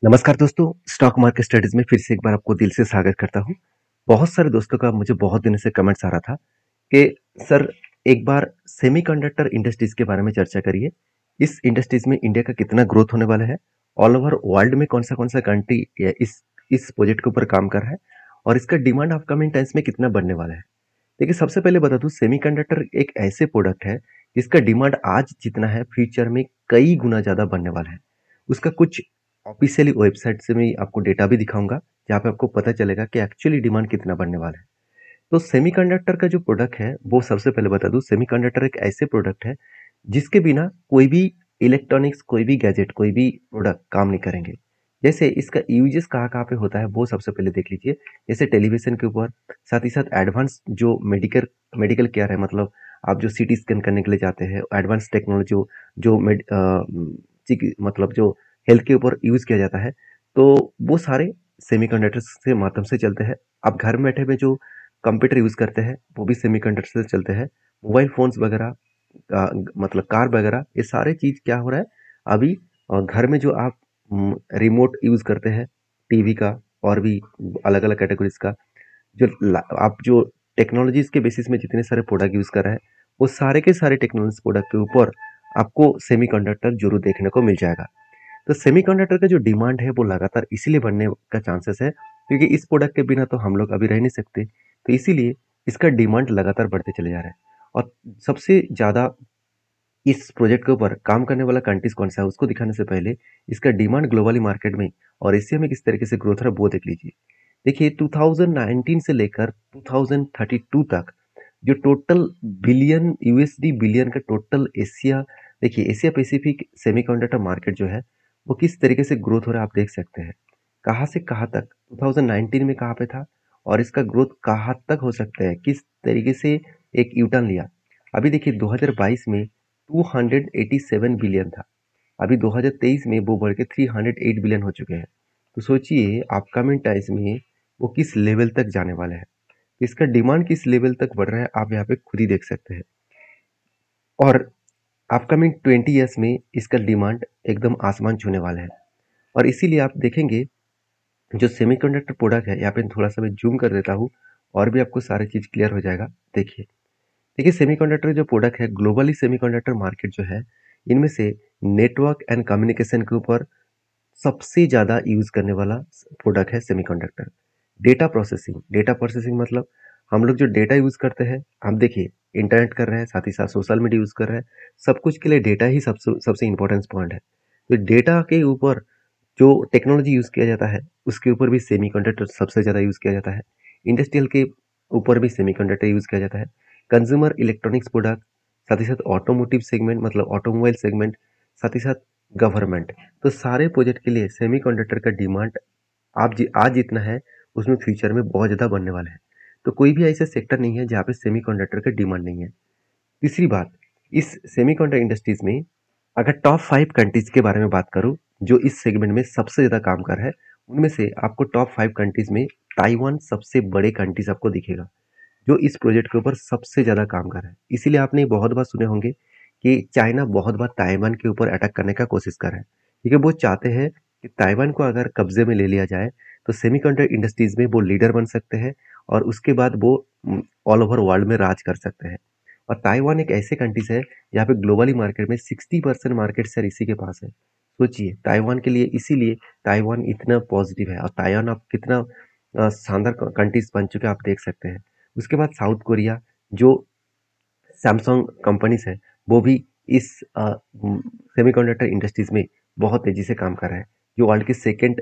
नमस्कार दोस्तों, stock market studies में फिर से एक बार आपको दिल से स्वागत करता हूँ। बहुत सारे दोस्तों का मुझे बहुत दिनों से कमेंट्स आ रहा था कि सर एक बार सेमीकंडक्टर इंडस्ट्रीज के बारे में चर्चा करिए। इस इंडस्ट्रीज में इंडिया का कितना ग्रोथ होने वाला है, ऑल ओवर वर्ल्ड में कौन सा कंट्री इस प्रोजेक्ट के ऊपर काम कर रहा है और इसका डिमांड अपकमिंग टाइम्स में कितना बढ़ने वाला है। देखिए, सबसे पहले बता दूं, सेमीकंडक्टर एक ऐसे प्रोडक्ट है जिसका डिमांड आज जितना है फ्यूचर में कई गुना ज्यादा बढ़ने वाला है। उसका कुछ ऑफिशियली वेबसाइट से मैं आपको डेटा भी दिखाऊंगा जहाँ पे आपको पता चलेगा कि एक्चुअली डिमांड कितना बढ़ने वाला है। तो सेमीकंडक्टर का जो प्रोडक्ट है वो सबसे पहले बता दूं, सेमीकंडक्टर एक ऐसे प्रोडक्ट है जिसके बिना कोई भी इलेक्ट्रॉनिक्स, कोई भी गैजेट, कोई भी प्रोडक्ट काम नहीं करेंगे। जैसे इसका यूजेस कहाँ कहाँ पे होता है वो सबसे पहले देख लीजिए। जैसे टेलीविजन के ऊपर, साथ ही साथ एडवांस जो मेडिकल मेडिकल केयर है, मतलब आप जो सीटी स्कैन करने के लिए जाते हैं, एडवांस टेक्नोलॉजी जो मतलब जो हेल्थ के ऊपर यूज किया जाता है, तो वो सारे सेमीकंडक्टर से माध्यम से चलते हैं। आप घर में बैठे हुए जो कंप्यूटर यूज करते हैं वो भी सेमीकंडक्टर से चलते हैं। मोबाइल फोन्स वगैरह, मतलब कार वगैरह, ये सारे चीज क्या हो रहा है अभी घर में जो आप रिमोट यूज करते हैं, टीवी का और भी अलग अलग कैटेगरीज का, आप जो टेक्नोलॉजीज के बेसिस में जितने सारे प्रोडक्ट यूज कर रहे हैं, वो सारे के सारे टेक्नोलॉजी प्रोडक्ट के ऊपर आपको सेमीकंडक्टर जरूर देखने को मिल जाएगा। तो सेमीकंडक्टर का जो डिमांड है वो लगातार इसीलिए बढ़ने का चांसेस है क्योंकि इस प्रोडक्ट के बिना तो हम लोग अभी रह नहीं सकते। तो इसीलिए इसका डिमांड लगातार बढ़ते चले जा रहा है। और सबसे ज्यादा इस प्रोजेक्ट के ऊपर काम करने वाला कंट्रीज कौन सा है उसको दिखाने से पहले इसका डिमांड ग्लोबली मार्केट में और एशिया में किस तरीके से ग्रोथ रहा है वो देख लीजिए। देखिए, 2019 से लेकर 2032 तक जो टोटल बिलियन यूएसडी बिलियन का टोटल एशिया, देखिए एशिया पैसिफिक सेमीकंडक्टर मार्केट जो है वो किस तरीके से ग्रोथ हो रहा है आप देख सकते हैं। कहाँ से कहाँ तक 2019 में कहाँ पे था और इसका ग्रोथ कहाँ तक हो सकता है, किस तरीके से एक यूटर्न लिया। अभी देखिए 2022 में 287 बिलियन था, अभी 2023 में वो बढ़ के 308 बिलियन हो चुके हैं। तो सोचिए अपकमिंग टाइम्स में वो किस लेवल तक जाने वाला है, इसका डिमांड किस लेवल तक बढ़ रहा है आप यहाँ पे खुद ही देख सकते हैं। और अपकमिंग 20 ईयर्स में इसका डिमांड एकदम आसमान छूने वाला है। और इसीलिए आप देखेंगे जो सेमीकंडक्टर प्रोडक्ट है, यहाँ पे थोड़ा सा मैं जूम कर देता हूँ और भी आपको सारी चीज क्लियर हो जाएगा। देखिए देखिए, सेमीकंडक्टर जो प्रोडक्ट है, ग्लोबली सेमीकंडक्टर मार्केट जो है, इनमें से नेटवर्क एंड कम्युनिकेशन के ऊपर सबसे ज़्यादा यूज़ करने वाला प्रोडक्ट है सेमीकंडक्टर। डेटा प्रोसेसिंग मतलब हम लोग जो डेटा यूज़ करते हैं, हम देखिए इंटरनेट कर रहे हैं, साथ ही साथ सोशल मीडिया यूज़ कर रहे हैं, सब कुछ के लिए डेटा ही सबसे सबसे इम्पोर्टेंट पॉइंट है। तो डेटा के ऊपर जो टेक्नोलॉजी यूज़ किया जाता है उसके ऊपर भी सेमीकंडक्टर सबसे ज़्यादा यूज़ किया जाता है। इंडस्ट्रियल के ऊपर भी सेमीकंडक्टर यूज़ किया जाता है। कंज्यूमर इलेक्ट्रॉनिक्स प्रोडक्ट, साथ ही साथ ऑटोमोटिव सेगमेंट मतलब ऑटोमोबाइल सेगमेंट, साथ ही साथ गवर्नमेंट, तो सारे प्रोजेक्ट के लिए सेमीकंडक्टर का डिमांड आज जितना है उसमें फ्यूचर में बहुत ज़्यादा बढ़ने वाला है। तो कोई भी ऐसा सेक्टर नहीं है जहाँ पे सेमीकंडक्टर का डिमांड नहीं है। तीसरी बात, इस सेमीकंडक्टर इंडस्ट्रीज में अगर टॉप 5 कंट्रीज के बारे में बात करूं जो इस सेगमेंट में सबसे ज़्यादा काम कर रहा है, उनमें से आपको टॉप 5 कंट्रीज में ताइवान सबसे बड़े कंट्रीज आपको दिखेगा जो इस प्रोजेक्ट के ऊपर सबसे ज़्यादा काम कर रहा है। इसीलिए आपने बहुत बार सुने होंगे कि चाइना बहुत बार ताइवान के ऊपर अटैक करने का कोशिश कर रहा है, क्योंकि वो चाहते हैं कि ताइवान को अगर कब्जे में ले लिया जाए तो सेमीकंडक्टर इंडस्ट्रीज में वो लीडर बन सकते हैं और उसके बाद वो ऑल ओवर वर्ल्ड में राज कर सकते हैं। और ताइवान एक ऐसे कंट्रीज है जहाँ पे ग्लोबली मार्केट में 60% मार्केट शेयर इसी के पास है। सोचिए ताइवान के लिए, इसीलिए ताइवान इतना पॉजिटिव है और ताइवान आप कितना शानदार कंट्रीज बन चुके हैं आप देख सकते हैं। उसके बाद साउथ कोरिया, जो सैमसंग कंपनीज है, वो भी इस सेमीकंडक्टर इंडस्ट्रीज में बहुत तेजी से काम कर रहा है। जो वर्ल्ड की सेकेंड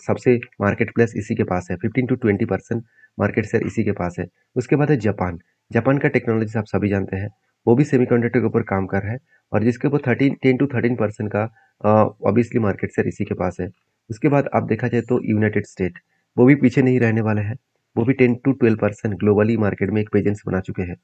सबसे मार्केट प्लेस इसी के पास है, 15 to 20% मार्केट शेयर इसी के पास है। उसके बाद है जापान। जापान का टेक्नोलॉजी आप सभी जानते हैं, वो भी सेमीकंडक्टर के ऊपर काम कर रहा है और जिसके ऊपर 10 to 13% का ऑब्वियसली मार्केट शेयर इसी के पास है। उसके बाद आप देखा जाए तो यूनाइटेड स्टेट, वो भी पीछे नहीं रहने वाले हैं, वो भी 10 to 12% ग्लोबली मार्केट में एक प्रेजेंस बना चुके हैं।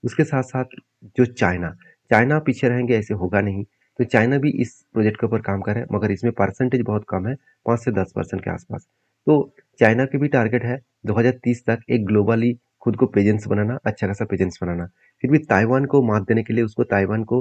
उसके साथ साथ जो चाइना, चाइना पीछे रहेंगे ऐसे होगा नहीं। तो चाइना भी इस प्रोजेक्ट के ऊपर काम कर रहा है मगर इसमें परसेंटेज बहुत कम है, 5 से 10% के आसपास। तो चाइना की भी टारगेट है 2030 तक एक ग्लोबली खुद को प्रेजेंस बनाना, अच्छा खासा प्रेजेंस बनाना। फिर भी ताइवान को मात देने के लिए उसको ताइवान को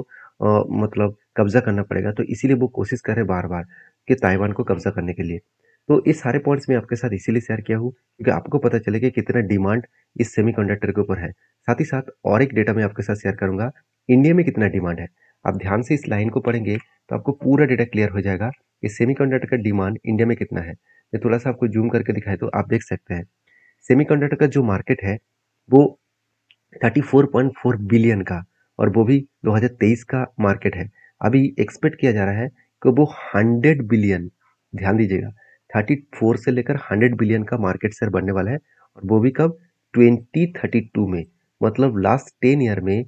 मतलब कब्जा करना पड़ेगा, तो इसीलिए वो कोशिश कर रहे हैं बार बार कि ताइवान को कब्जा करने के लिए। तो ये सारे पॉइंट्स मैं आपके साथ इसीलिए शेयर किया हूँ क्योंकि आपको पता चले कि कितना डिमांड इस सेमीकंडक्टर के ऊपर है। साथ ही साथ और एक डेटा मैं आपके साथ शेयर करूंगा, इंडिया में कितना डिमांड है। आप ध्यान से इस लाइन को पढ़ेंगे तो आपको पूरा डेटा क्लियर हो जाएगा कि सेमीकंडक्टर का डिमांड इंडिया में कितना है। मैं थोड़ा सा आपको जूम करके दिखाए तो आप देख सकते हैं सेमीकंडक्टर का जो मार्केट है वो 34.4 बिलियन का, और वो भी 2023 का मार्केट है। अभी एक्सपेक्ट किया जा रहा है कि वो 100 बिलियन, ध्यान दीजिएगा, 34 से लेकर 100 बिलियन का मार्केट शेयर बनने वाला है, और वो भी कब, 2032 में। मतलब लास्ट 10 ईयर में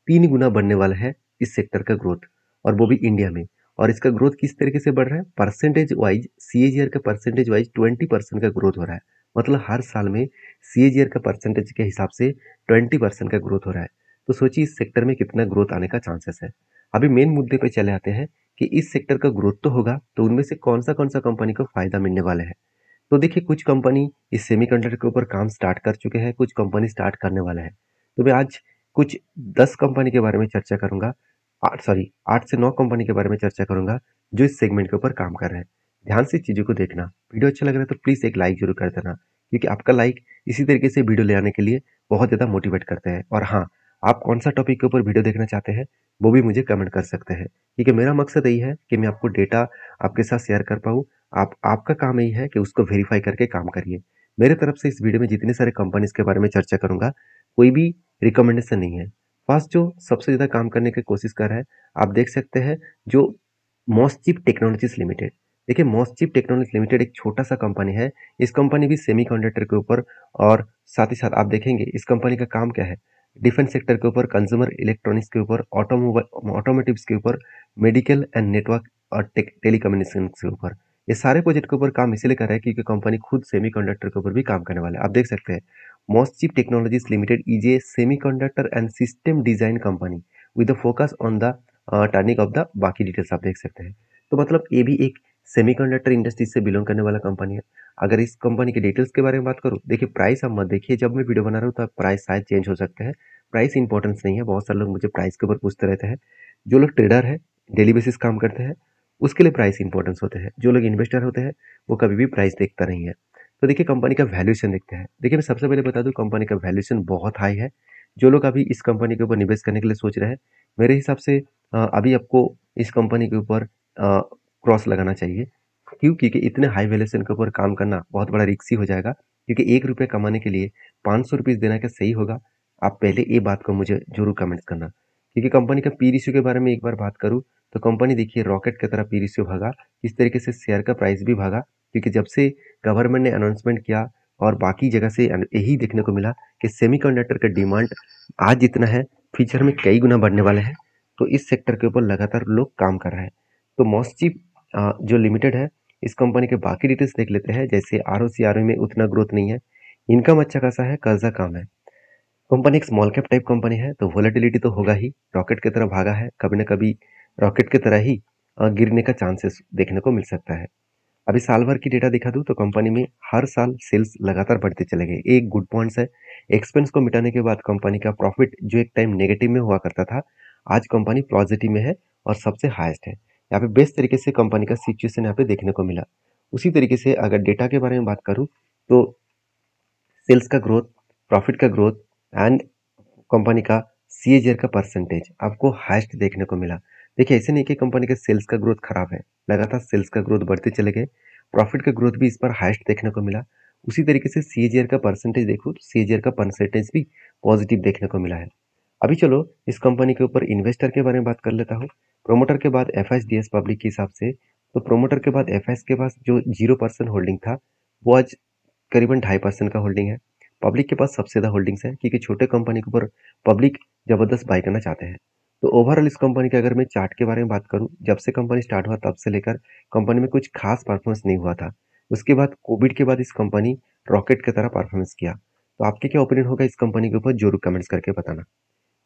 3 गुना बढ़ने वाला है इस सेक्टर का ग्रोथ, और वो भी इंडिया में। और इसका ग्रोथ किस तरीके से बढ़ रहा है, परसेंटेज वाइज सीएजीआर का परसेंटेज वाइज 20% का ग्रोथ हो रहा है। मतलब हर साल में सीएजीआर का परसेंटेज के हिसाब से 20% का ग्रोथ हो रहा है। तो सोचिए इस सेक्टर में कितना ग्रोथ आने का चांसेस है। अभी मेन मुद्दे पे चले आते हैं कि इस सेक्टर का ग्रोथ तो होगा, तो उनमें से कौन सा कंपनी को फायदा मिलने वाला है। तो देखिए कुछ कंपनी इस सेमीकंडक्टर के ऊपर काम स्टार्ट कर चुके हैं, कुछ कंपनी स्टार्ट करने वाला है। तो मैं आज कुछ 10 कंपनी के बारे में चर्चा करूंगा, 8 से 9 कंपनी के बारे में चर्चा करूंगा जो इस सेगमेंट के ऊपर काम कर रहे हैं। ध्यान से चीज़ों को देखना। वीडियो अच्छा लग रहा है तो प्लीज़ एक लाइक जरूर कर देना, क्योंकि आपका लाइक इसी तरीके से वीडियो ले आने के लिए बहुत ज़्यादा मोटिवेट करते हैं। और हाँ, आप कौन सा टॉपिक के ऊपर वीडियो देखना चाहते हैं वो भी मुझे कमेंट कर सकते हैं, क्योंकि मेरा मकसद यही है कि मैं आपको डेटा आपके साथ शेयर कर पाऊँ। आपका काम यही है कि उसको वेरीफाई करके काम करिए। मेरे तरफ से इस वीडियो में जितने सारे कंपनीज के बारे में चर्चा करूंगा, कोई भी रिकमेंडेशन नहीं है। फर्स्ट जो सबसे ज़्यादा काम करने की कोशिश कर रहा है, आप देख सकते हैं, जो मॉसचिप टेक्नोलॉजीज लिमिटेड। देखिए मॉसचिप टेक्नोलॉजीज लिमिटेड एक छोटा सा कंपनी है। इस कंपनी भी सेमीकंडक्टर के ऊपर, और साथ ही साथ आप देखेंगे इस कंपनी का काम क्या है, डिफेंस सेक्टर के ऊपर, कंज्यूमर इलेक्ट्रॉनिक्स के ऊपर, ऑटोमोटिव्स के ऊपर, मेडिकल एंड नेटवर्क और टेलीकम्युनिकेशन के ऊपर। ये सारे प्रोजेक्ट के ऊपर काम इसलिए कर रहा है क्योंकि कंपनी खुद सेमीकंडक्टर के ऊपर भी काम करने वाला है। आप देख सकते हैं MosChip technologies limited is a semiconductor and system design company with the focus on the turning of the, बाकी डिटेल्स आप देख सकते हैं। तो मतलब ये भी एक सेमीकंडक्टर इंडस्ट्री से बिलोंग करने वाला कंपनी है। अगर इस कंपनी के डिटेल्स के बारे में बात करूँ, देखिए प्राइस आप मत देखिए, जब मैं वीडियो बना रहा हूँ तो प्राइस शायद चेंज हो सकते हैं। प्राइस इंपॉर्टेंस नहीं है, बहुत सारे लोग मुझे प्राइस के ऊपर पूछते रहते हैं। जो लोग ट्रेडर है, डेली बेसिस काम करते हैं, उसके लिए प्राइस इंपॉर्टेंस होते हैं। जो लोग इन्वेस्टर होते हैं वो कभी भी प्राइस देखता नहीं है। तो देखिए कंपनी का वैल्यूएशन देखते हैं। देखिए मैं सबसे पहले बता दूं, कंपनी का वैल्यूएशन बहुत हाई है। जो लोग अभी इस कंपनी के ऊपर निवेश करने के लिए सोच रहे हैं, मेरे हिसाब से अभी आपको इस कंपनी के ऊपर क्रॉस लगाना चाहिए। क्यों? क्योंकि इतने हाई वैल्यूएशन के ऊपर काम करना बहुत बड़ा रिस्की हो जाएगा, क्योंकि 1 रुपये कमाने के लिए 500 रुपीज़ देना क्या सही होगा? आप पहले ये बात को मुझे जरूर कमेंट्स करना। क्योंकि कंपनी का पी रेशियो के बारे में एक बार बात करूँ तो कंपनी देखिए रॉकेट की तरह पी रेशियो भागा, इस तरीके से शेयर का प्राइस भी भागा, क्योंकि जब से गवर्नमेंट ने अनाउंसमेंट किया और बाकी जगह से यही देखने को मिला कि सेमीकंडक्टर का डिमांड आज जितना है फ्यूचर में कई गुना बढ़ने वाला है। तो इस सेक्टर के ऊपर लगातार लोग काम कर रहे हैं। तो मॉसचिप जो लिमिटेड है, इस कंपनी के बाकी डिटेल्स देख लेते हैं। जैसे आरओ में उतना ग्रोथ नहीं है, इनकम अच्छा खासा है, कर्जा कम है। कंपनी एक स्मॉल कैप टाइप कंपनी है, तो वोलेटिलिटी तो होगा ही, रॉकेट की तरह भागा है, कभी ना कभी रॉकेट की तरह ही गिरने का चांसेस देखने को मिल सकता है। अभी साल भर की डेटा दिखा दूं तो कंपनी में हर साल सेल्स लगातार बढ़ते चले गए। एक गुड पॉइंट्स है, एक्सपेंस को मिटाने के बाद कंपनी का प्रॉफिट जो एक टाइम नेगेटिव में हुआ करता था, आज कंपनी पॉजिटिव में है और सबसे हाईएस्ट है। यहाँ पे बेस्ट तरीके से कंपनी का सिचुएशन यहाँ पे देखने को मिला। उसी तरीके से अगर डेटा के बारे में बात करूँ तो सेल्स का ग्रोथ, प्रॉफिट का ग्रोथ एंड कंपनी का सीएजीआर का परसेंटेज आपको हाईएस्ट देखने को मिला। देखिए ऐसे नहीं कि कंपनी के सेल्स का ग्रोथ खराब है, लगातार सेल्स का ग्रोथ बढ़ते चले गए, प्रॉफिट का ग्रोथ भी इस पर हाईएस्ट देखने को मिला। उसी तरीके से सीएजीआर का परसेंटेज देखो तो सीएजीआर का परसेंटेज भी पॉजिटिव देखने को मिला है। अभी चलो इस कंपनी के ऊपर इन्वेस्टर के बारे में बात कर लेता हूँ। प्रोमोटर के बाद एफएसडीएस पब्लिक के हिसाब से, तो प्रोमोटर के बाद एफएस के पास जो 0% होल्डिंग था वो आज करीबन 2.5% का होल्डिंग है। पब्लिक के पास सबसे ज़्यादा होल्डिंग्स है, क्योंकि छोटे कंपनी के ऊपर पब्लिक ज़बरदस्त बाई करना चाहते हैं। तो ओवरऑल इस कंपनी के अगर मैं चार्ट के बारे में बात करूं, जब से कंपनी स्टार्ट हुआ तब से लेकर कंपनी में कुछ खास परफॉर्मेंस नहीं हुआ था। उसके बाद कोविड के बाद इस कंपनी रॉकेट की तरह परफॉर्मेंस किया। तो आपके क्या ओपिनियन होगा इस कंपनी के ऊपर, जरूर कमेंट्स करके बताना।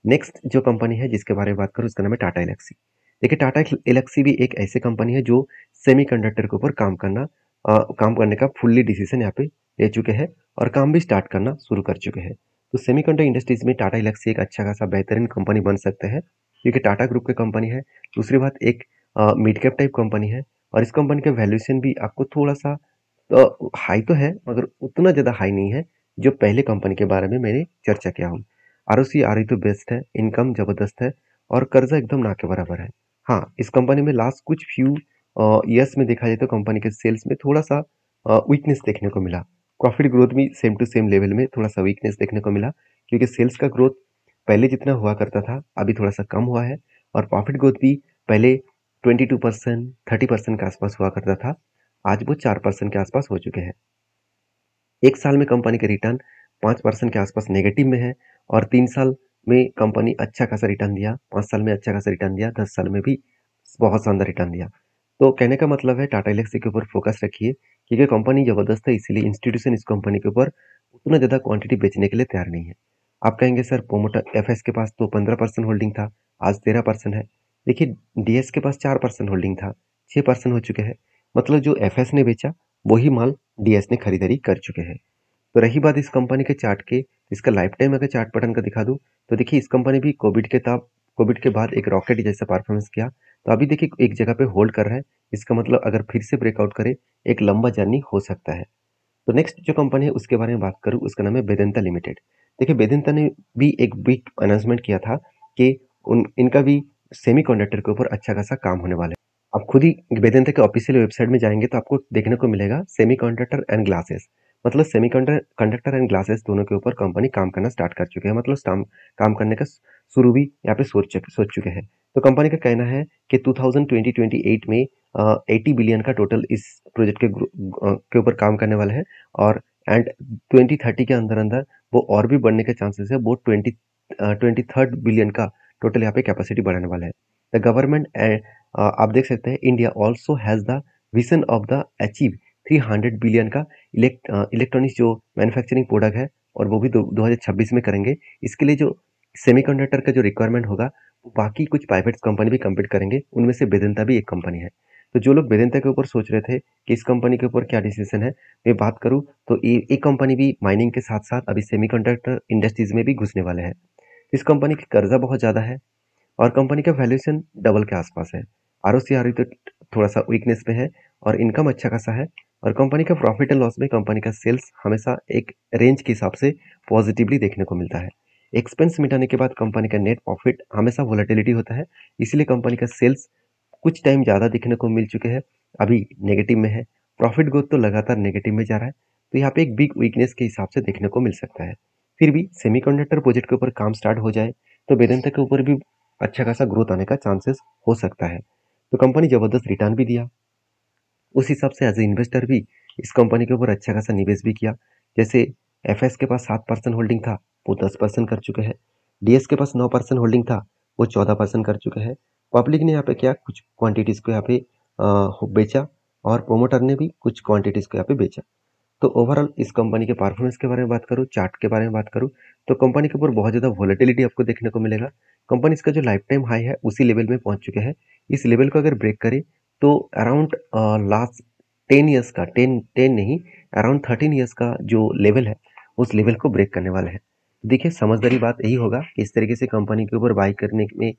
नेक्स्ट जो कंपनी है जिसके बारे में बात करूँ उसका नाम है टाटा एलेक्सी। देखिए टाटा एलेक्सी भी एक ऐसी कंपनी है जो सेमीकंडक्टर के ऊपर काम करने का फुल्ली डिसीजन यहाँ पे ले चुके हैं और काम भी स्टार्ट करना शुरू कर चुके हैं। तो सेमीकंडक्टर इंडस्ट्रीज में टाटा एलेक्सी एक अच्छा खासा बेहतरीन कंपनी बन सकते हैं। क्योंकि टाटा ग्रुप की कंपनी है। दूसरी बात एक मिड कैप टाइप कंपनी है और इस कंपनी का वैल्यूएशन भी आपको थोड़ा-सा हाई तो है मगर उतना ज़्यादा हाई नहीं है, जो पहले कंपनी के बारे में मैंने चर्चा किया हूँ। आरओसी आरओई तो बेस्ट है, इनकम ज़बरदस्त है और कर्जा एकदम ना के बराबर है। हाँ, इस कंपनी में लास्ट कुछ फ्यू ईयर्स में देखा जाए तो कंपनी के सेल्स में थोड़ा-सा वीकनेस देखने को मिला। प्रॉफिट ग्रोथ भी सेम टू सेम लेवल में थोड़ा-सा वीकनेस देखने को मिला, क्योंकि सेल्स का ग्रोथ पहले जितना हुआ करता था, अभी थोड़ा-सा कम हुआ है और प्रॉफिट ग्रोथ भी पहले 22%, 30% के आसपास हुआ करता था, आज वो 4% के आसपास हो चुके हैं। एक साल में कंपनी के रिटर्न 5% के आसपास नेगेटिव में है और 3 साल में कंपनी अच्छा खासा रिटर्न दिया, 5 साल में अच्छा खासा रिटर्न दिया, 10 साल में भी बहुत शानदार रिटर्न दिया। तो कहने का मतलब है टाटा एल्क्सी के ऊपर फोकस रखिए, क्योंकि कंपनी ज़बरदस्त है, इसीलिए इंस्टीट्यूशन इस कंपनी के ऊपर उतना ज़्यादा क्वांटिटी बेचने के लिए तैयार नहीं है। आप कहेंगे सर प्रोमोटर एफएस के पास तो 15% होल्डिंग था, आज 13% है। देखिए डीएस के पास 4% होल्डिंग था, 6% हो चुके हैं। मतलब जो एफएस ने बेचा, वही माल डीएस ने खरीदारी कर चुके हैं। तो रही बात इस कंपनी के चार्ट की, इसका लाइफ टाइम अगर चार्ट पैटर्न का दिखा दूं, तो देखिए इस कंपनी भी कोविड के बाद एक रॉकेट जैसा परफॉर्मेंस किया, तो अभी देखिए एक जगह पे होल्ड कर रहा है। इसका मतलब अगर फिर से ब्रेकआउट करे, एक लंबा जर्नी हो सकता है। तो नेक्स्ट जो कंपनी है उसके बारे में बात करूँ, उसका नाम है वेदांता लिमिटेड। देखिए वेदांता ने भी एक बिग अनाउंसमेंट किया था कि इनका भी सेमीकंडक्टर के ऊपर अच्छा खासा काम होने वाला है। आप खुद ही वेदांता के ऑफिशियल वेबसाइट में जाएंगे तो आपको देखने को मिलेगा सेमीकंडक्टर एंड ग्लासेस, मतलब सेमीकंडक्टर एंड ग्लासेस दोनों के ऊपर कंपनी काम करना स्टार्ट कर चुके हैं, मतलब काम करने का शुरू भी यहाँ पे सोच चुके हैं। तो कंपनी का कहना है कि 2028 में 80 बिलियन का टोटल इस प्रोजेक्ट के ऊपर काम करने वाला है और एंड 2030 के अंदर अंदर वो और भी बढ़ने के चांसेस है। वो 23rd बिलियन का टोटल यहाँ पे कैपेसिटी बढ़ाने वाला है। द गवर्नमेंट आप देख सकते हैं India also has the vision of the achieve 300 billion का इलेक्ट्रॉनिक्स जो मैन्युफैक्चरिंग प्रोडक्ट है, और वो भी 2026 में करेंगे। इसके लिए जो सेमीकंडक्टर का जो रिक्वायरमेंट होगा, बाकी कुछ प्राइवेट कंपनी भी कम्पीट करेंगे, उनमें से वेदांता भी एक कंपनी है। तो जो लोग वेदांता के ऊपर सोच रहे थे कि इस कंपनी के ऊपर क्या डिसीजन है, मैं बात करूँ तो ये कंपनी भी माइनिंग के साथ साथ अभी सेमीकंडक्टर इंडस्ट्रीज में भी घुसने वाले हैं। इस कंपनी की कर्जा बहुत ज़्यादा है और कंपनी का वैल्यूएशन डबल के आसपास है। आरओसी आरओई तो थोड़ा सा वीकनेस पे है और इनकम अच्छा खासा है और कंपनी का प्रॉफिट एंड लॉस में कंपनी का सेल्स हमेशा एक रेंज के हिसाब से पॉजिटिवली देखने को मिलता है। एक्सपेंस मिटाने के बाद कंपनी का नेट प्रॉफिट हमेशा वोलेटिलिटी होता है, इसीलिए कंपनी का सेल्स कुछ टाइम ज़्यादा दिखने को मिल चुके हैं, अभी नेगेटिव में है। प्रॉफिट ग्रोथ तो लगातार नेगेटिव में जा रहा है, तो यहाँ पे एक बिग वीकनेस के हिसाब से देखने को मिल सकता है। फिर भी सेमीकंडक्टर प्रोजेक्ट के ऊपर काम स्टार्ट हो जाए तो वेदांता के ऊपर भी अच्छा खासा ग्रोथ आने का चांसेस हो सकता है। तो कंपनी जबरदस्त रिटर्न भी दिया, उस हिसाब से एज ए इन्वेस्टर भी इस कंपनी के ऊपर अच्छा खासा निवेश भी किया। जैसे एफएस के पास 7% होल्डिंग था, वो 10% कर चुके हैं। डीएस के पास 9% होल्डिंग था, वो 14% कर चुके हैं। पब्लिक ने यहाँ पे क्या कुछ क्वांटिटीज को यहाँ पे बेचा और प्रोमोटर ने भी कुछ क्वांटिटीज को यहाँ पे बेचा। तो ओवरऑल इस कंपनी के परफॉर्मेंस के बारे में बात करूँ, चार्ट के बारे में बात करूँ, तो कंपनी के ऊपर बहुत ज़्यादा वोलेटिलिटी आपको देखने को मिलेगा। कंपनी इसका जो लाइफ टाइम हाई है उसी लेवल में पहुंच चुके हैं। इस लेवल को अगर ब्रेक करे तो अराउंड लास्ट 10 ईयर्स का 10 नहीं, अराउंड 13 ईयर्स का जो लेवल है उस लेवल को ब्रेक करने वाला है। देखिए समझदारी बात यही होगा कि इस तरीके से कंपनी के ऊपर बाई करने में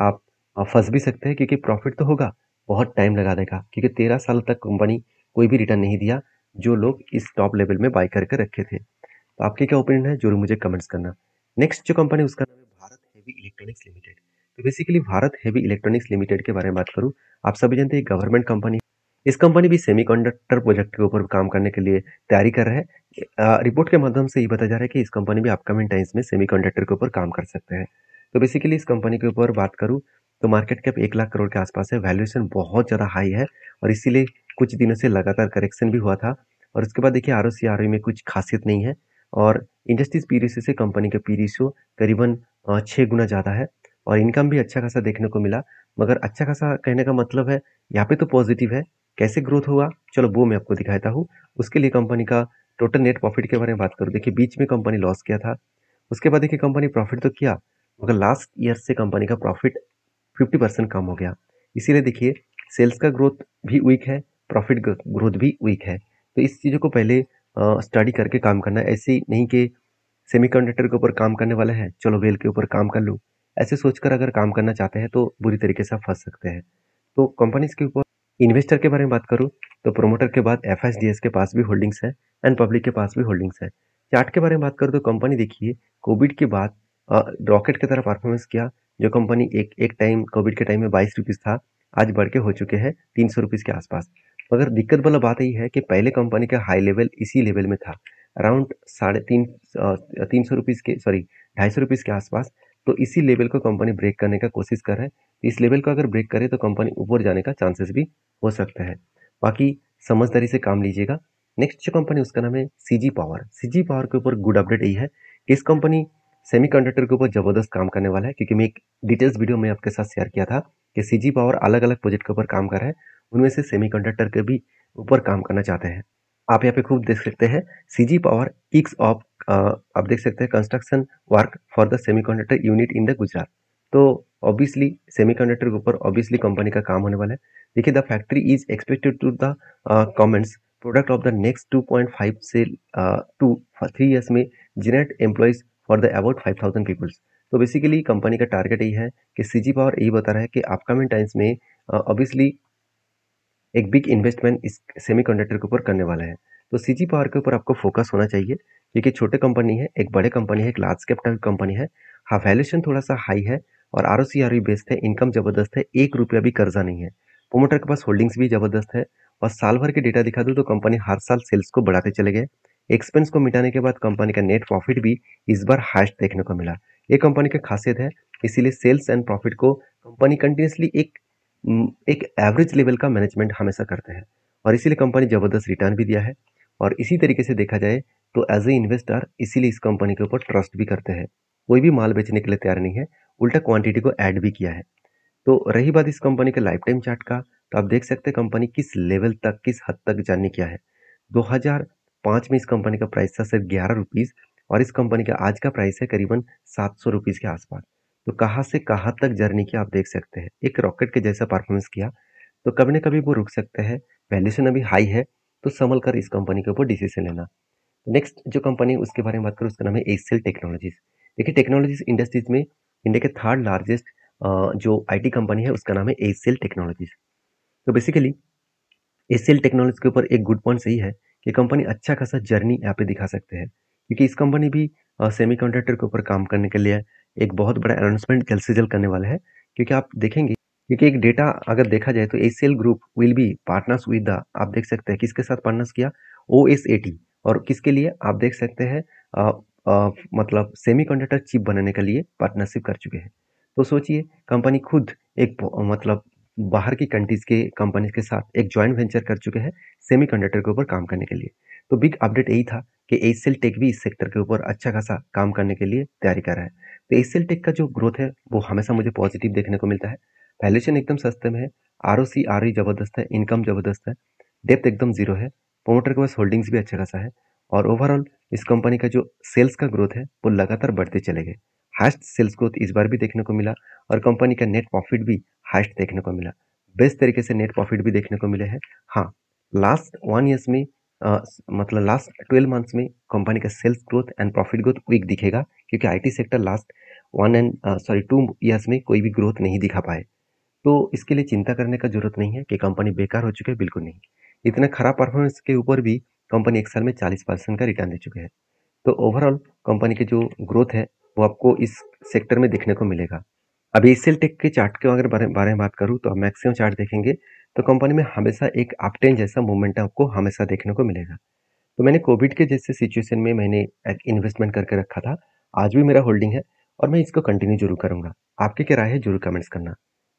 आप फंस भी सकते हैं, क्योंकि प्रॉफिट तो होगा, बहुत टाइम लगा देगा, क्योंकि 13 साल तक कंपनी कोई भी रिटर्न नहीं दिया जो लोग इस टॉप लेवल में बाय करके रखे थे। तो आपके क्या ओपिनियन है जरूर मुझे कमेंट्स करना। नेक्स्ट जो कंपनी उसका नाम है भारत हेवी इलेक्ट्रॉनिक्स लिमिटेड। तो basically Bharat heavy electronics limited के बारे में बात करूँ, आप सभी जानते हैं गवर्नमेंट कंपनी। इस कंपनी भी सेमीकंडक्टर प्रोजेक्ट के ऊपर काम करने के लिए तैयारी कर रहा है। रिपोर्ट के माध्यम से ये बताया जा रहा है कि इस कंपनी भी अपकमिंग टाइम्स में सेमीकंडक्टर के ऊपर काम कर सकते हैं। तो बेसिकली इस कंपनी के ऊपर बात करूँ तो मार्केट कैप 1 लाख करोड़ के आसपास है, वैल्यूएशन बहुत ज़्यादा हाई है और इसीलिए कुछ दिनों से लगातार करेक्शन भी हुआ था। और उसके बाद देखिए आरओसी आरओई में कुछ खासियत नहीं है और इंडस्ट्रीज पी रेशियो से कंपनी का पी रेशियो करीबन 6 गुना ज़्यादा है और इनकम भी अच्छा खासा देखने को मिला। मगर अच्छा खासा कहने का मतलब है यहाँ पे तो पॉजिटिव है, कैसे ग्रोथ हुआ चलो वो मैं आपको दिखाता हूँ। उसके लिए कंपनी का टोटल नेट प्रॉफिट के बारे में बात करूँ, देखिए बीच में कंपनी लॉस किया था, उसके बाद देखिए कंपनी प्रॉफिट तो किया मगर लास्ट ईयर से कंपनी का प्रॉफिट 50% कम हो गया। इसीलिए देखिए सेल्स का ग्रोथ भी वीक है, प्रॉफिट ग्रोथ भी वीक है। तो इस चीज़ों को पहले स्टडी करके काम करना है, ऐसे ही नहीं कि सेमीकंडक्टर के ऊपर काम करने वाला है चलो वेल के ऊपर काम कर लूँ। ऐसे सोचकर अगर काम करना चाहते हैं तो बुरी तरीके से आप फंस सकते हैं। तो कंपनीज के ऊपर इन्वेस्टर के बारे में बात करूँ तो प्रोमोटर के बाद एफएसडीएस के पास भी होल्डिंग्स है एंड पब्लिक के पास भी होल्डिंग्स है। चार्ट के बारे में बात करूँ तो कंपनी देखिए कोविड के बाद रॉकेट की तरह परफॉर्मेंस किया। जो कंपनी एक टाइम कोविड के टाइम में 22 रुपीज़ था, आज बढ़ के हो चुके हैं 300 रुपीज़ के आसपास। मगर दिक्कत वाला बात यही है कि पहले कंपनी का हाई लेवल इसी लेवल में था, अराउंड 350 रुपीज़ के, सॉरी 250 रुपीज़ के आसपास। तो इसी लेवल को कंपनी ब्रेक करने का कोशिश कर रहा है। इस लेवल को अगर ब्रेक करे तो कंपनी ऊपर जाने का चांसेस भी हो सकता है। बाकी समझदारी से काम लीजिएगा। नेक्स्ट जो कंपनी उसका नाम है सीजी पावर। सीजी पावर के ऊपर गुड अपडेट यही है कि इस कंपनी सेमीकंडक्टर के ऊपर जबरदस्त काम करने वाला है, क्योंकि मैं एक डिटेल्स वीडियो में आपके साथ शेयर किया था कि सीजी पावर अलग अलग प्रोजेक्ट के ऊपर काम कर रहा है, उनमें से सेमीकंडक्टर के भी ऊपर काम करना चाहते हैं। आप यहाँ पे खूब देख सकते हैं सीजी पावर किक्स ऑफ, आप देख सकते हैं construction work for the semiconductor unit in the Gujarat. तो ऑब्वियसली सेमीकंडक्टर के ऊपर ऑब्वियसली कंपनी का काम होने वाला है। देखिए the factory is expected to the comments product of the next 2.5 से 2-3 ईयर्स में generate employees for the about 5000 peoples. तो बेसिकली कंपनी का टारगेट यही है कि सीजी पावर यही बता रहा है कि अपकमिंग टाइम्स में ऑब्वियसली एक बिग इन्वेस्टमेंट इस सेमीकंडक्टर के ऊपर करने वाला है। तो सीजी पावर के ऊपर आपको फोकस होना चाहिए, क्योंकि छोटे कंपनी है, एक बड़े कंपनी है, एक लार्ज कैपिटल कंपनी है। हाँ, वैल्यूएशन थोड़ा सा हाई है और आरओसी बेस्ड है, इनकम जबरदस्त है, 1 रुपया भी कर्जा नहीं है। प्रोमोटर के पास होल्डिंग्स भी जबरदस्त है। और साल भर के डेटा दिखा दूं तो कंपनी हर साल सेल्स को बढ़ाते चले गए। एक्सपेंस को मिटाने के बाद कंपनी का नेट प्रॉफिट भी इस बार हाईएस्ट देखने को मिला। ये कंपनी की खासियत है, इसीलिए सेल्स एंड प्रॉफिट को कंपनी कंटिन्यूसली एक एवरेज लेवल का मैनेजमेंट हमेशा करते हैं, और इसीलिए कंपनी जबरदस्त रिटर्न भी दिया है। और इसी तरीके से देखा जाए तो एज ए इन्वेस्टर इसीलिए इस कंपनी के ऊपर ट्रस्ट भी करते हैं। कोई भी माल बेचने के लिए तैयार नहीं है, उल्टा क्वांटिटी को ऐड भी किया है। तो रही बात इस कंपनी के लाइफ टाइम चार्ट का, तो आप देख सकते हैं कंपनी किस लेवल तक, किस हद तक जाने किया है। 2005 में इस कंपनी का प्राइस था सिर्फ 11 रुपीज़, और इस कंपनी का आज का प्राइस है करीबन 700 रुपीज़ के आसपास। तो कहाँ से कहाँ तक जर्नी किया आप देख सकते हैं। एक रॉकेट के जैसा परफॉर्मेंस किया, तो कभी ना कभी वो रुक सकते हैं। वैल्यूएशन अभी हाई है, तो संभल कर इस कंपनी के ऊपर डिसीजन लेना। नेक्स्ट जो कंपनी उसके बारे में बात करूँ उसका नाम है एचसीएल टेक्नोलॉजीज। देखिए टेक्नोलॉजीज इंडस्ट्रीज में इंडिया के थर्ड लार्जेस्ट जो आईटी कंपनी है उसका नाम है एचसीएल टेक्नोलॉजीज। तो बेसिकली एचसीएल टेक्नोलॉजी के ऊपर एक गुड पॉइंट सही है कि कंपनी अच्छा खासा जर्नी यहाँ पे दिखा सकते हैं, क्योंकि इस कंपनी भी सेमीकंडक्टर के ऊपर काम करने के लिए एक बहुत बड़ा अनाउंसमेंट जल्द से जल्द करने वाला है। क्योंकि आप देखेंगे, क्योंकि एक डेटा अगर देखा जाए तो HCL group will be partners with the, आप देख सकते हैं किसके साथ पार्टनर्स किया, ओएसएटी। और किसके लिए आप देख सकते हैं, मतलब सेमीकंडक्टर चिप बनाने के लिए पार्टनरशिप कर चुके हैं। तो सोचिए कंपनी खुद एक मतलब बाहर की कंट्रीज के कंपनीज के साथ एक जॉइंट वेंचर कर चुके हैं सेमीकंडक्टर के ऊपर काम करने के लिए। तो बिग अपडेट यही था कि एचसीएल टेक भी इस सेक्टर के ऊपर अच्छा खासा काम करने के लिए तैयारी कर रहा है। तो एचसीएल टेक का जो ग्रोथ है वो हमेशा मुझे पॉजिटिव देखने को मिलता है। वैल्यूएशन एकदम सस्ते में है, आरओई जबरदस्त है, इनकम जबरदस्त है, डेप्थ एकदम जीरो है, प्रोमोटर के पास होल्डिंग्स भी अच्छा खासा है। और ओवरऑल इस कंपनी का जो सेल्स का ग्रोथ है वो लगातार बढ़ते चले गए। हाईएस्ट सेल्स ग्रोथ इस बार भी देखने को मिला, और कंपनी का नेट प्रॉफिट भी हाईएस्ट देखने को मिला। बेस्ट तरीके से नेट प्रॉफिट भी देखने को मिले हैं। हाँ, लास्ट 1 ईयर्स में मतलब लास्ट 12 मंथ्स में कंपनी का sales growth and profit growth weak दिखेगा, क्योंकि आईटी सेक्टर लास्ट 2 ईयर्स में कोई भी ग्रोथ नहीं दिखा पाए। तो इसके लिए चिंता करने का जरूरत नहीं है कि कंपनी बेकार हो चुकी है, बिल्कुल नहीं। इतना खराब परफॉर्मेंस के ऊपर भी कंपनी एक साल में 40% का रिटर्न दे चुके हैं। तो ओवरऑल कंपनी की जो ग्रोथ है वो आपको इस सेक्टर में देखने को मिलेगा। अभी एचसीएल टेक के चार्ट के अगर बारे में बात करूँ तो आप मैक्सिमम चार्ट देखेंगे तो कंपनी में हमेशा एक अपट्रेंड जैसा मूवमेंट आपको हमेशा देखने को मिलेगा। तो मैंने कोविड के जैसे सिचुएशन में मैंने एक इन्वेस्टमेंट करके रखा था, आज भी मेरा होल्डिंग है और मैं इसको कंटिन्यू जरूर करूंगा। आपकी क्या राय है जरूर कमेंट्स करना।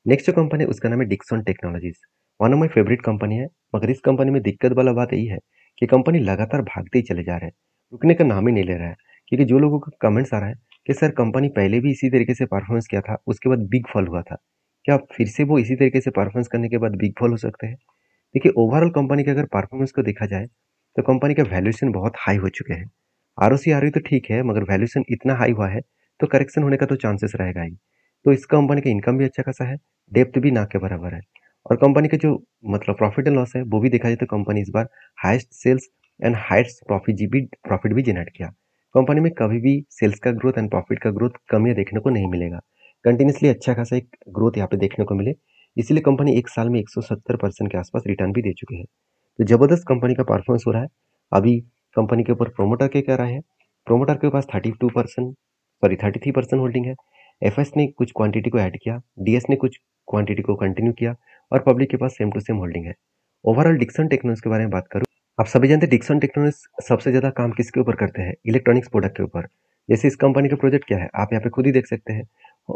नेक्स्ट जो कंपनी है उसका नाम है Dixon technologies. One of my favourite company है, मगर इस कंपनी में दिक्कत वाला बात यही है कि कंपनी लगातार भागते ही चले जा रहे हैं, रुकने का नाम ही नहीं ले रहा है। क्योंकि जो लोगों का कमेंट्स आ रहा है कि सर कंपनी पहले भी इसी तरीके से परफॉर्मेंस किया था, उसके बाद बिग फॉल हुआ था, क्या फिर से वो इसी तरीके से परफॉर्मेंस करने के बाद बिग फॉल हो सकते हैं? देखिए ओवरऑल कंपनी के अगर परफॉर्मेंस को देखा जाए तो कंपनी का वैल्यूएशन बहुत हाई हो चुके हैं। आरओसी आ रही तो ठीक है, मगर वैल्यूएशन इतना हाई हुआ है तो करेक्शन होने का तो चांसेस रहेगा ही। तो इस कंपनी का इनकम भी अच्छा खासा है, डेप्थ भी ना के बराबर है। और कंपनी के जो मतलब प्रॉफिट एंड लॉस है वो भी देखा जाए तो कंपनी इस बार highest sales and highest profit भी जनरेट किया। कंपनी में कभी भी सेल्स का ग्रोथ एंड प्रॉफिट का ग्रोथ कमी देखने को नहीं मिलेगा। कंटिन्यूसली अच्छा खासा एक ग्रोथ यहाँ पे देखने को मिले, इसीलिए कंपनी एक साल में 170% के आसपास रिटर्न भी दे चुकी है। तो जबरदस्त कंपनी का परफॉर्मेंस हो रहा है। अभी कंपनी के ऊपर प्रोमोटर के क्या राय है? प्रोमोटर के पास 32%, सॉरी 33% होल्डिंग है। एफएस ने कुछ क्वांटिटी को ऐड किया, डीएस ने कुछ क्वांटिटी को कंटिन्यू किया और पब्लिक के पास सेम टू सेम होल्डिंग है। ओवरऑल डिक्सन टेक्नोलॉजीज के बारे में बात करूँ, आप सभी जानते हैं डिक्सन टेक्नोलॉजीज सबसे ज्यादा काम किसके ऊपर करते हैं? इलेक्ट्रॉनिक्स प्रोडक्ट के ऊपर। जैसे इस कंपनी का प्रोजेक्ट क्या है, आप यहाँ पे खुद ही देख सकते हैं।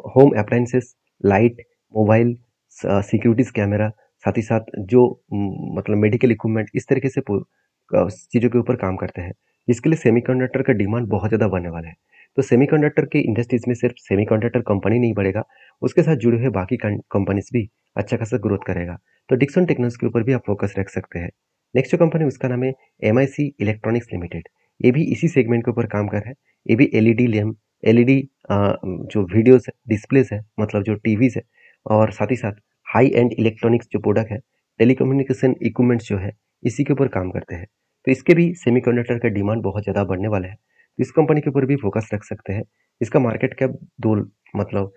Home appliances, light, mobile, securities camera, साथ ही साथ जो मतलब मेडिकल इक्विपमेंट, इस तरीके से चीज़ों के ऊपर काम करते हैं, जिसके लिए सेमीकंडक्टर का डिमांड बहुत ज़्यादा बढ़ने वाला है। तो सेमीकंडक्टर के इंडस्ट्रीज में सिर्फ सेमीकंडक्टर कंपनी नहीं बढ़ेगा, उसके साथ जुड़े हुए बाकी कंपनीज भी अच्छा खासा ग्रोथ करेगा। तो डिक्सन टेक्नोलॉजी के ऊपर भी आप फोकस रख सकते हैं। नेक्स्ट जो कंपनी उसका नाम है MIC इलेक्ट्रॉनिक्स लिमिटेड। ये भी इसी सेगमेंट के ऊपर काम कर रहा है। ये भी एलईडी लैम्प, एलईडी जो वीडियोस डिस्प्लेस है, मतलब जो टीवीज है, और साथ ही साथ हाई एंड इलेक्ट्रॉनिक्स जो प्रोडक्ट है, टेलीकम्युनिकेशन इक्विपमेंट्स जो है, इसी के ऊपर काम करते हैं। तो इसके भी सेमीकंडक्टर का डिमांड बहुत ज़्यादा बढ़ने वाला है। तो इस कंपनी के ऊपर भी फोकस रख सकते हैं। इसका मार्केट कैप दो मतलब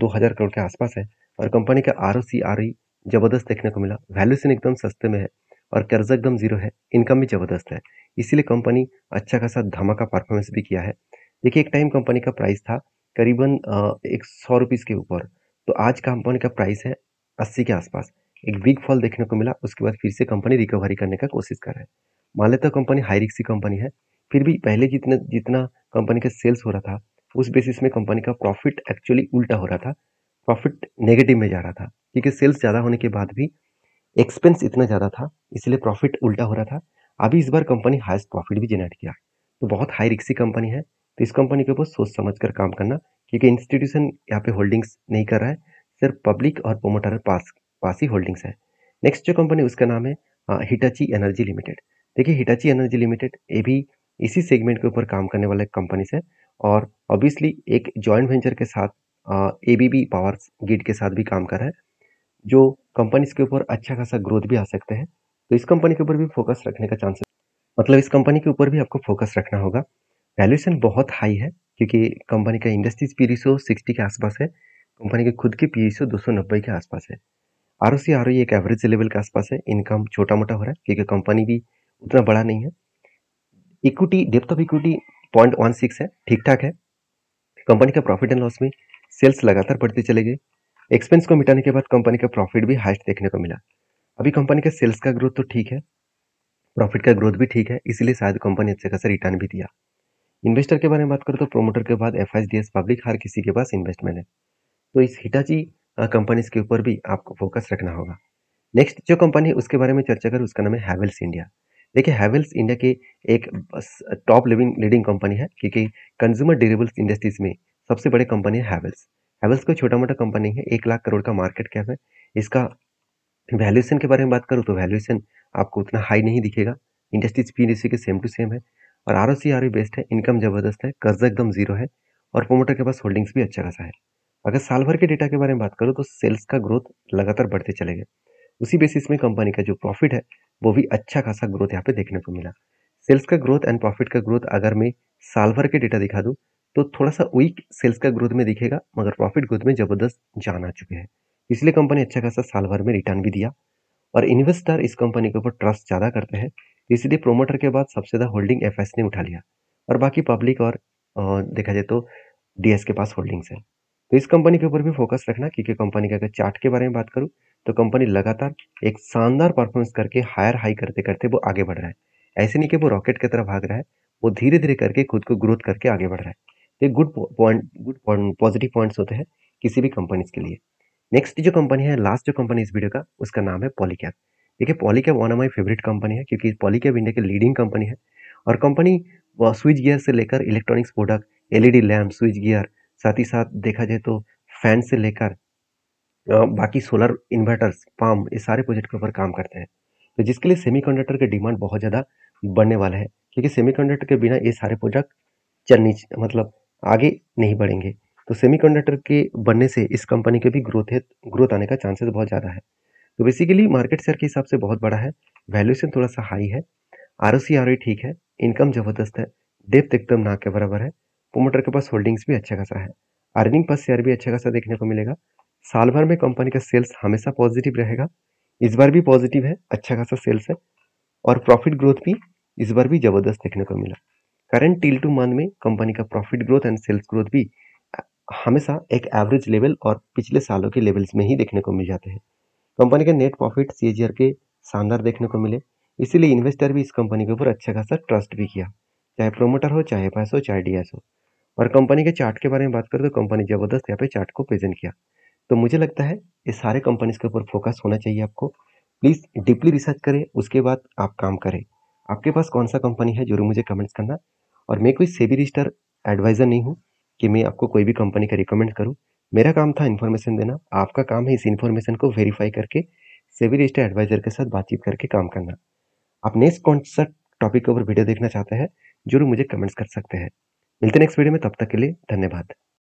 2000 करोड़ के आसपास है और कंपनी का ROCE जबरदस्त देखने को मिला। वैल्यूएशन एकदम सस्ते में है और कर्ज एकदम जीरो है। इनकम भी जबरदस्त है, इसीलिए कंपनी अच्छा खासा धमाका परफॉर्मेंस भी किया है। देखिए, एक टाइम कंपनी का प्राइस था करीबन एक 100 रुपीज़ के ऊपर, तो आज कंपनी का प्राइस है 80 के आसपास। एक बिग फॉल देखने को मिला, उसके बाद फिर से कंपनी रिकवरी करने का कोशिश कर रहा है। मान लेते हैं कंपनी हाई रिस्क कंपनी है, फिर भी पहले जितना जितना कंपनी का सेल्स हो रहा था, उस बेसिस में कंपनी का प्रॉफिट एक्चुअली उल्टा हो रहा था। प्रॉफिट नेगेटिव में जा रहा था, क्योंकि सेल्स ज़्यादा होने के बाद भी एक्सपेंस इतना ज़्यादा था, इसलिए प्रॉफिट उल्टा हो रहा था। अभी इस बार कंपनी हाईएस्ट प्रॉफिट भी जनरेट किया। तो बहुत हाई रिस्की कंपनी है, तो इस कंपनी के ऊपर सोच समझ कर काम करना, क्योंकि इंस्टीट्यूशन यहाँ पे होल्डिंग्स नहीं कर रहा है, सिर्फ पब्लिक और प्रोमोटर पास पास ही होल्डिंग्स है। नेक्स्ट जो कंपनी उसका नाम है हिटाची एनर्जी लिमिटेड। देखिए, हिटाची एनर्जी लिमिटेड ये भी इसी सेगमेंट के ऊपर काम करने वाला एक कंपनी है और ऑब्वियसली एक जॉइंट वेंचर के साथ ABB पावर ग्रिड के साथ भी काम कर रहा है, जो कंपनीज के ऊपर अच्छा खासा ग्रोथ भी आ सकते हैं। तो इस कंपनी के ऊपर भी फोकस रखने का चांसेस, मतलब इस कंपनी के ऊपर भी आपको फोकस रखना होगा। वैल्यूएशन बहुत हाई है, क्योंकि कंपनी का इंडस्ट्रीज पी रेशियो 60 के आसपास है, कंपनी के खुद के पी रेशियो 290 के आसपास है। ROCE एक एवरेज लेवल के आसपास है। इनकम छोटा मोटा हो रहा है, क्योंकि कंपनी भी उतना बड़ा नहीं है। इक्विटी, डेप्थ ऑफ इक्विटी 0.16 है, ठीक ठाक है। कंपनी का प्रॉफिट एंड लॉस में सेल्स लगातार बढ़ते चले गए। एक्सपेंस को मिटाने के बाद कंपनी का प्रॉफिट भी हाईएस्ट देखने को मिला। अभी कंपनी का सेल्स का ग्रोथ तो ठीक है, प्रॉफिट का ग्रोथ भी ठीक है, इसलिए शायद कंपनी अच्छे खासा रिटर्न भी दिया। इन्वेस्टर के बारे में बात करें तो प्रोमोटर के बाद FIDS पब्लिक हर किसी के पास इन्वेस्टमेंट है। तो इस हिटाची कंपनीज के ऊपर भी आपको फोकस रखना होगा। नेक्स्ट जो कंपनी है उसके बारे में चर्चा करें, उसका नाम है हैवेल्स इंडिया। देखिए, हैवेल्स इंडिया के एक टॉप लीडिंग कंपनी है, क्योंकि कंज्यूमर ड्यूरेबल्स इंडस्ट्रीज में सबसे बड़ी कंपनी है हैवेल्स। हैवेल्स कोई छोटा मोटा कंपनी है, 1 लाख करोड़ का मार्केट कैप है। इसका वैल्यूएशन के बारे में बात करूँ तो वैल्यूएशन आपको उतना हाई नहीं दिखेगा, इंडस्ट्रीज पी रेशियो के सेम टू सेम है और ROCE बेस्ट है, इनकम जबरदस्त है, कर्जा एकदम जीरो है और प्रोमोटर के पास होल्डिंग्स भी अच्छा खासा है। अगर साल भर के डेटा के बारे में बात करूँ तो सेल्स का ग्रोथ लगातार बढ़ते चले गए, उसी बेसिस में कंपनी का जो प्रॉफिट है वो भी अच्छा खासा ग्रोथ यहाँ पे देखने को मिला। सेल्स का ग्रोथ एंड प्रॉफिट का ग्रोथ अगर मैं साल भर के डेटा दिखा दूँ तो थोड़ा सा वीक सेल्स का ग्रोथ में दिखेगा, मगर प्रॉफिट ग्रोथ में जबरदस्त जान आ चुके हैं, इसलिए कंपनी अच्छा खासा साल भर में रिटर्न भी दिया और इन्वेस्टर इस कंपनी के ऊपर ट्रस्ट ज़्यादा करते हैं, इसलिए प्रोमोटर के बाद सबसे ज़्यादा होल्डिंग FS ने उठा लिया और बाकी पब्लिक और देखा जाए तो DS के पास होल्डिंग्स है। तो इस कंपनी के ऊपर भी फोकस रखना, क्योंकि कंपनी का अगर चार्ट के बारे में बात करूँ तो कंपनी लगातार एक शानदार परफॉर्मेंस करके हायर हाई करते करते वो आगे बढ़ रहा है। ऐसे नहीं कि वो रॉकेट की तरफ भाग रहा है, वो धीरे धीरे करके खुद को ग्रोथ करके आगे बढ़ रहा है। तो एक गुड पॉजिटिव पॉइंट्स होते हैं किसी भी कंपनीज के लिए। नेक्स्ट जो कंपनी है, लास्ट जो कंपनी इस वीडियो का, उसका नाम है पॉलीकैब। देखिए, Polycab one of my favourite company है, क्योंकि पॉलीकैब इंडिया की लीडिंग कंपनी है और कंपनी स्विच गियर से लेकर electronics product, LED lamp, switch gear, साथ ही साथ देखा जाए तो फैन से लेकर बाकी सोलर इन्वर्टर्स, पाम, ये सारे प्रोजेक्ट के ऊपर काम करते हैं। तो जिसके लिए सेमीकंडक्टर की डिमांड बहुत ज़्यादा बढ़ने वाला है, क्योंकि सेमीकंडक्टर के बिना ये सारे प्रोडक्ट चलनी मतलब आगे नहीं बढ़ेंगे। तो सेमीकंडक्टर के बनने से इस कंपनी के भी ग्रोथ आने का चांसेस बहुत ज़्यादा है। तो बेसिकली मार्केट शेयर के हिसाब से बहुत बड़ा है, वैल्यूएशन थोड़ा सा हाई है, ROCE ठीक है, इनकम जबरदस्त है, डेप्थ एकदम ना के बराबर है, प्रोमोटर के पास होल्डिंग्स भी अच्छा खासा है। अर्निंग पर शेयर भी अच्छा खासा देखने को मिलेगा। साल भर में कंपनी का सेल्स हमेशा पॉजिटिव रहेगा। इस बार भी पॉजिटिव है, अच्छा खासा सेल्स है और प्रॉफिट ग्रोथ भी इस बार भी जबरदस्त देखने को मिला। करंट टिल टू मंथ में कंपनी का profit growth and sales growth भी हमेशा एक एवरेज लेवल और पिछले सालों के लेवल्स में ही देखने को मिल जाते हैं। कंपनी के नेट प्रॉफिट सीएजीआर के शानदार देखने को मिले, इसीलिए इन्वेस्टर भी इस कंपनी के ऊपर अच्छा खासा ट्रस्ट भी किया, चाहे प्रोमोटर हो, चाहे एफएस हो, चाहे डीएस हो। और कंपनी के चार्ट के बारे में बात करें तो कंपनी जबरदस्त यहाँ पे चार्ट को प्रेजेंट किया। तो मुझे लगता है ये सारे कंपनीज के ऊपर फोकस होना चाहिए आपको। प्लीज डीपली रिसर्च करें, उसके बाद आप काम करें। आपके पास कौन सा कंपनी है जरूर मुझे कमेंट्स करना। और मैं कोई सेबी रजिस्टर एडवाइजर नहीं हूँ कि मैं आपको कोई भी कंपनी का रिकमेंड करूँ। मेरा काम था इन्फॉर्मेशन देना, आपका काम है इस इन्फॉर्मेशन को वेरीफाई करके सेबी रजिस्टर एडवाइजर के साथ बातचीत करके काम करना। आप नेक्स्ट कौन सा टॉपिक के ऊपर वीडियो देखना चाहते हैं जरूर मुझे कमेंट्स कर सकते हैं। मिलते हैं नेक्स्ट वीडियो में, तब तक के लिए धन्यवाद।